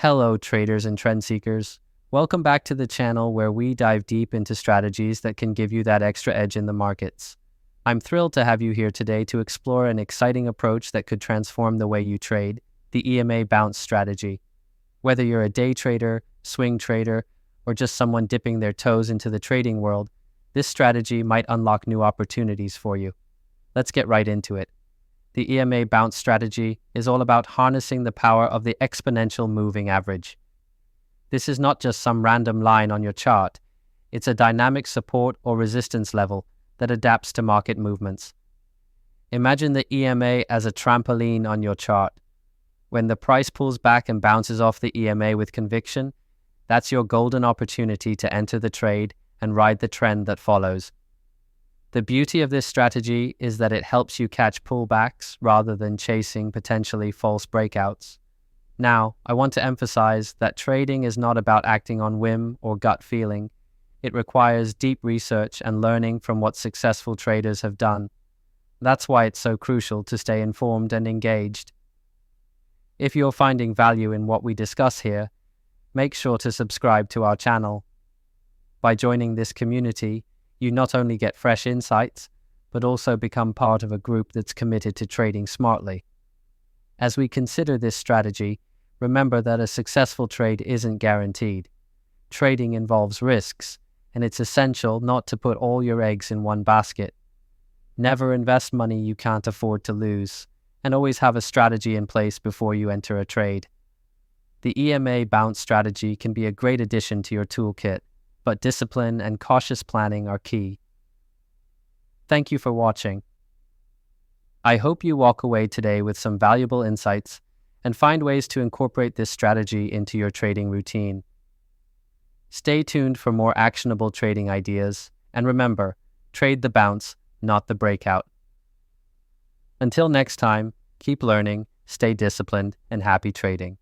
Hello, traders and trend seekers. Welcome back to the channel where we dive deep into strategies that can give you that extra edge in the markets. I'm thrilled to have you here today to explore an exciting approach that could transform the way you trade, the EMA Bounce Strategy. Whether you're a day trader, swing trader, or just someone dipping their toes into the trading world, this strategy might unlock new opportunities for you. Let's get right into it. The EMA Bounce Strategy is all about harnessing the power of the Exponential Moving Average. This is not just some random line on your chart. It's a dynamic support or resistance level that adapts to market movements. Imagine the EMA as a trampoline on your chart. When the price pulls back and bounces off the EMA with conviction, that's your golden opportunity to enter the trade and ride the trend that follows. The beauty of this strategy is that it helps you catch pullbacks rather than chasing potentially false breakouts. Now, I want to emphasize that trading is not about acting on whim or gut feeling. It requires deep research and learning from what successful traders have done. That's why it's so crucial to stay informed and engaged. If you're finding value in what we discuss here, make sure to subscribe to our channel. By joining this community, you not only get fresh insights, but also become part of a group that's committed to trading smartly. As we consider this strategy, remember that a successful trade isn't guaranteed. Trading involves risks, and it's essential not to put all your eggs in one basket. Never invest money you can't afford to lose, and always have a strategy in place before you enter a trade. The EMA Bounce Strategy can be a great addition to your toolkit, but discipline and cautious planning are key. Thank you for watching. I hope you walk away today with some valuable insights and find ways to incorporate this strategy into your trading routine. Stay tuned for more actionable trading ideas, and remember, trade the bounce, not the breakout. Until next time, keep learning, stay disciplined, and happy trading.